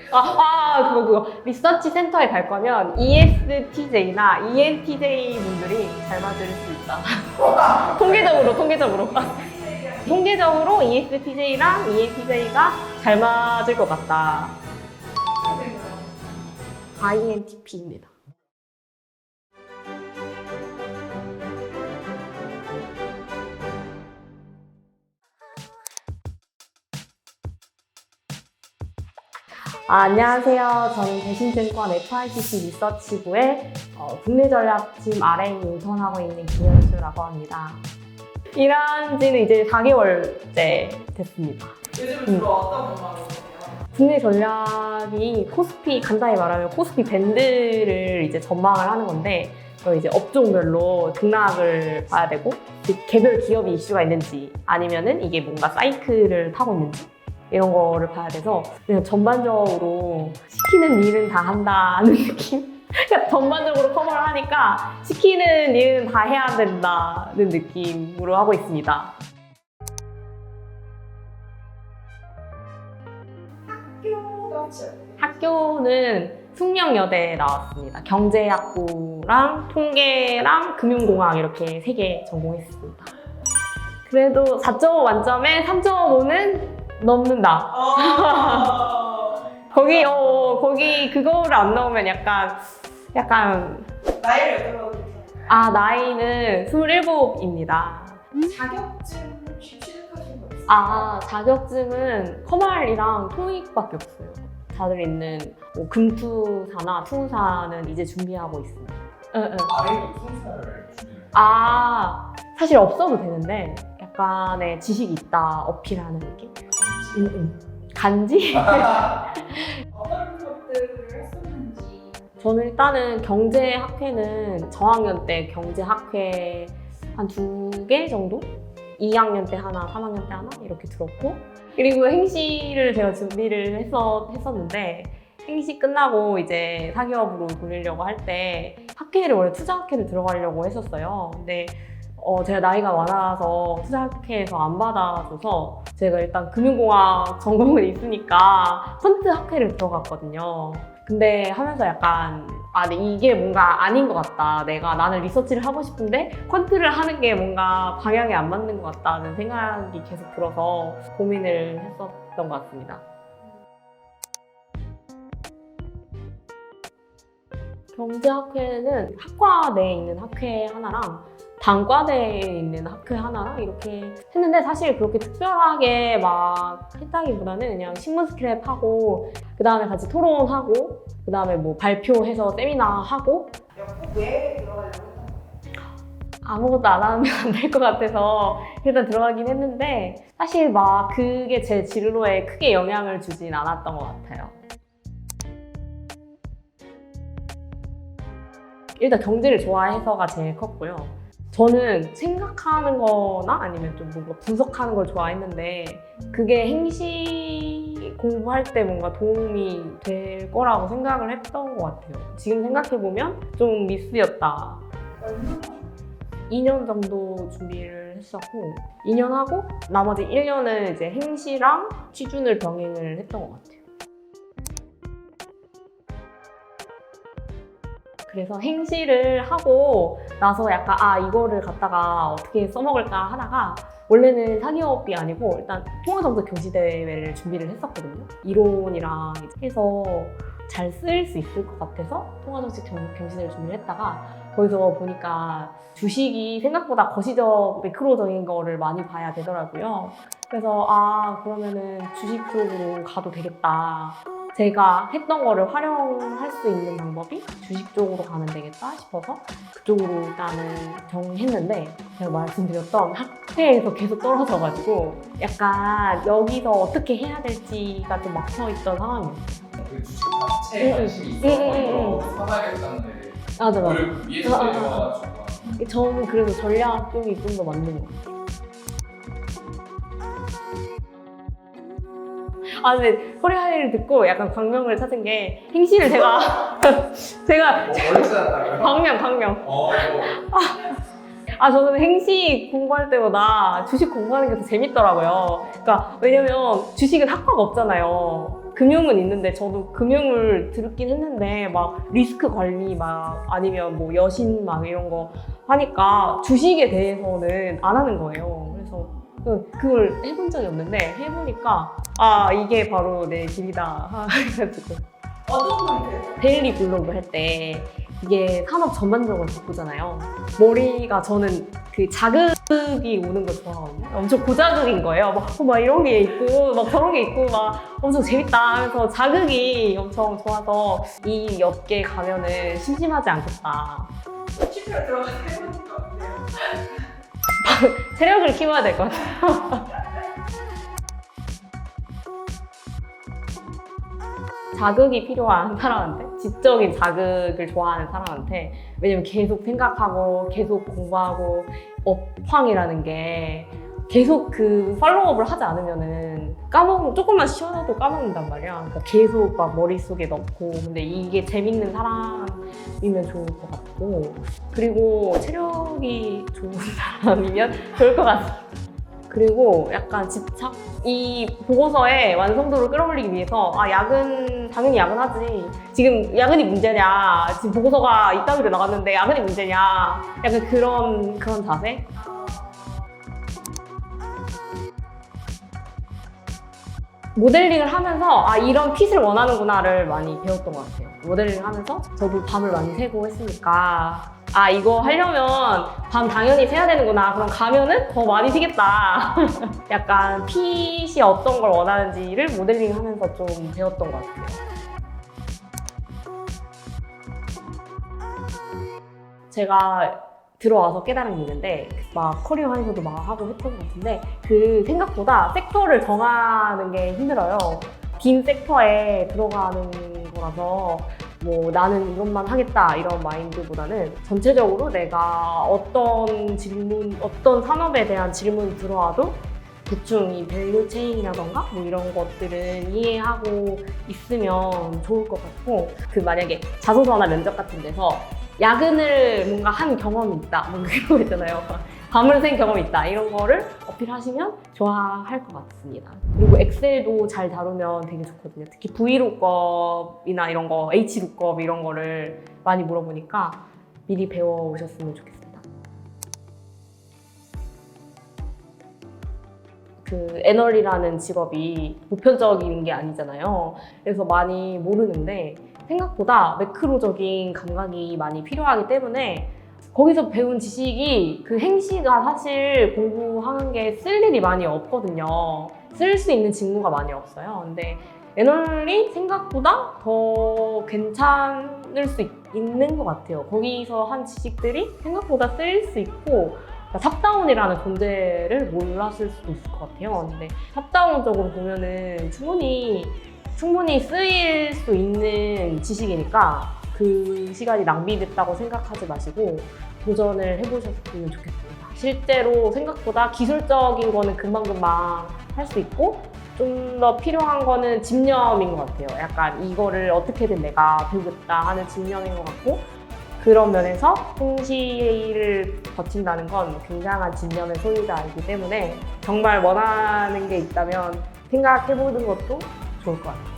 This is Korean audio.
그거. 리서치 센터에 갈 거면 ESTJ나 ENTJ 분들이 잘 맞을 수 있다. 통계적으로. 통계적으로 ESTJ랑 ENTJ가 잘 맞을 것 같다. INTP입니다. 안녕하세요. 저는 대신증권 FICC 리서치부의 국내 전략팀 RA 인턴하고 있는 김현수라고 합니다. 일한 지는 이제 4개월째 됐습니다. 요즘은 주로 어떤 업무하고 계세요? 국내 전략이 코스피, 간단히 말하면 코스피 밴드를 이제 전망을 하는 건데, 이제 업종별로 등락을 봐야 되고, 개별 기업이 이슈가 있는지, 아니면은 이게 뭔가 사이클을 타고 있는지, 이런 거를 봐야 돼서 그냥 전반적으로 시키는 일은 다 한다는 느낌? 그러니까 전반적으로 커버를 하니까 시키는 일은 다 해야 된다는 느낌으로 하고 있습니다. 학교는 숙명여대에 나왔습니다. 경제학부랑 통계랑 금융공학 이렇게 3개 전공했습니다. 그래도 4.5 만점에 3.5는 넘는다. 거기 그거를 안 넣으면 약간 나이를 여쭤봐도 괜찮아요? 나이는 27입니다. 자격증 혹시 취득하신 거 있어요? 자격증은 커말이랑 토익밖에 없어요. 다들 있는 뭐 금투사나 투사는 이제 준비하고 있습니다. 아래도 통사를 준비를 사실 없어도 되는데 약간의 지식이 있다 어필하는 느낌? 간지? 어떤 것들을 했었는지. 저는 일단은 경제학회는 저학년 때 경제학회 한 2개 정도? 2학년 때 하나, 3학년 때 하나 이렇게 들었고, 그리고 행시를 제가 준비를 했었는데 행시 끝나고 이제 사기업으로 돌리려고 할 때 학회를 원래 투자학회를 들어가려고 했었어요. 근데 제가 나이가 많아서 투자학회에서 안 받아줘서 제가 일단 금융공학 전공은 있으니까 펀드 학회를 들어갔거든요. 근데 하면서 약간 근데 이게 뭔가 아닌 것 같다. 나는 리서치를 하고 싶은데 퀀트를 하는 게 뭔가 방향이 안 맞는 것 같다는 생각이 계속 들어서 고민을 했었던 것 같습니다. 경제학회는 학과 내에 있는 학회 하나랑 단과대에 있는 학회 하나랑 이렇게 했는데, 사실 그렇게 특별하게 막 했다기보다는 그냥 신문 스크랩 하고 그 다음에 같이 토론하고 그 다음에 뭐 발표해서 세미나 하고. 꼭 왜 들어가려고 했던 거예요? 아무것도 안 하면 안 될 것 같아서 일단 들어가긴 했는데, 사실 막 그게 제 진로에 크게 영향을 주진 않았던 것 같아요. 일단 경제를 좋아해서가 제일 컸고요. 저는 생각하는 거나 아니면 좀 뭔가 분석하는 걸 좋아했는데, 그게 행시 공부할 때 뭔가 도움이 될 거라고 생각을 했던 것 같아요. 지금 생각해보면 좀 미스였다. 얼마나? 2년 정도 준비를 했었고, 2년 하고 나머지 1년은 이제 행시랑 취준을 병행을 했던 것 같아요. 그래서 행시를 하고 나서 약간 이거를 갖다가 어떻게 써먹을까 하다가, 원래는 사기업이 아니고 일단 통화정책 경시대회를 준비를 했었거든요. 이론이랑 해서 잘 쓰일 수 있을 것 같아서 통화정책 경시대회를 준비를 했다가, 거기서 보니까 주식이 생각보다 거시적 매크로적인 거를 많이 봐야 되더라고요. 그래서 그러면은 주식 쪽으로 가도 되겠다. 제가 했던 거를 활용할 수 있는 방법이 주식 쪽으로 가면 되겠다 싶어서 그쪽으로 일단은 정했는데, 제가 말씀드렸던 학회에서 계속 떨어져가지고 약간 여기서 어떻게 해야 될지가 좀 막혀있던 상황이었어요. 그 주식 자체에 관심이 있어서 사가겠다는데 맞아. 그걸 위에서 내려와가지고 저는 그래서 전략 쪽이 좀 더 맞는 것 같아요. 근데 허리하이를 듣고 약간 광명을 찾은 게, 행시를 제가 원래 찾았다고요? 광명. 저는 행시 공부할 때보다 주식 공부하는 게 더 재밌더라고요. 그러니까 왜냐면 주식은 학과가 없잖아요. 금융은 있는데 저도 금융을 들었긴 했는데 막 리스크 관리 막 아니면 뭐 여신 막 이런 거 하니까 주식에 대해서는 안 하는 거예요. 그래서 그걸 해본 적이 없는데 해보니까 아 이게 바로 내 길이다 해가지고 어떤 분이 돼요? 데일리 블로그 할 때 이게 산업 전반적으로 바꾸잖아요. 머리가 저는 그 자극이 오는 걸 좋아하거든요. 엄청 고자극인 거예요. 막 이런 게 있고 막 저런 게 있고 막 엄청 재밌다 하면서 자극이 엄청 좋아서 이 업계 가면은 심심하지 않겠다. 실제로 들어가서 해보니까 어때요? 체력을 키워야 될 것 같아요. 자극이 필요한 사람한테, 지적인 자극을 좋아하는 사람한테, 왜냐면 계속 생각하고 계속 공부하고 업황이라는 게 계속 그 팔로우업을 하지 않으면은 조금만 쉬어도 까먹는단 말이야. 그러니까 계속 막 머릿속에 넣고, 근데 이게 재밌는 사람이면 좋을 것 같고, 그리고 체력이 좋은 사람이면 좋을 것 같아. 그리고 약간 집착? 이 보고서의 완성도를 끌어올리기 위해서 당연히 야근하지. 지금 야근이 문제냐? 지금 보고서가 이따위로 나갔는데 야근이 문제냐? 약간 그런 자세? 모델링을 하면서 이런 핏을 원하는구나를 많이 배웠던 것 같아요. 모델링을 하면서 저도 밤을 많이 새고 했으니까 이거 하려면 밤 당연히 새야 되는구나. 그럼 가면은 더 많이 새겠다. 약간 핏이 어떤 걸 원하는지를 모델링 하면서 좀 배웠던 것 같아요. 제가 들어와서 깨달은 게 있는데 막 커리어 하에서도 막 하고 했던 것 같은데 그 생각보다 섹터를 정하는 게 힘들어요. 긴 섹터에 들어가는 거라서 뭐 나는 이것만 하겠다 이런 마인드보다는 전체적으로 내가 어떤 산업에 대한 질문이 들어와도 대충 이 밸류 체인이라던가 뭐 이런 것들은 이해하고 있으면 좋을 것 같고, 만약에 자소서나 면접 같은 데서 야근을 뭔가 한 경험이 있다 뭐 그런 거 있잖아요. 밤을 샌 경험이 있다 이런 거를 어필하시면 좋아할 것 같습니다. 그리고 엑셀도 잘 다루면 되게 좋거든요. 특히 VLOOKUP이나 이런 거, HLOOKUP 이런 거를 많이 물어보니까 미리 배워오셨으면 좋겠습니다. 애널이라는 직업이 보편적인 게 아니잖아요. 그래서 많이 모르는데 생각보다 매크로적인 감각이 많이 필요하기 때문에 거기서 배운 지식이 행시가 사실 공부하는 게 쓸 일이 많이 없거든요. 쓸 수 있는 직무가 많이 없어요. 근데 애널이 생각보다 더 괜찮을 수 있는 것 같아요. 거기서 한 지식들이 생각보다 쓰일 수 있고, 탑다운이라는 존재를 몰랐을 수도 있을 것 같아요. 근데 탑다운적으로 보면은 충분히 쓰일 수 있는 지식이니까 그 시간이 낭비됐다고 생각하지 마시고 도전을 해보셨으면 좋겠습니다. 실제로 생각보다 기술적인 거는 금방금방 할 수 있고 좀 더 필요한 거는 집념인 것 같아요. 약간 이거를 어떻게든 내가 배우겠다 하는 집념인 것 같고, 그런 면에서 행시를 거친다는 건 굉장한 집념의 소유자이기 때문에 정말 원하는 게 있다면 생각해보는 것도 좋을 것 같아요.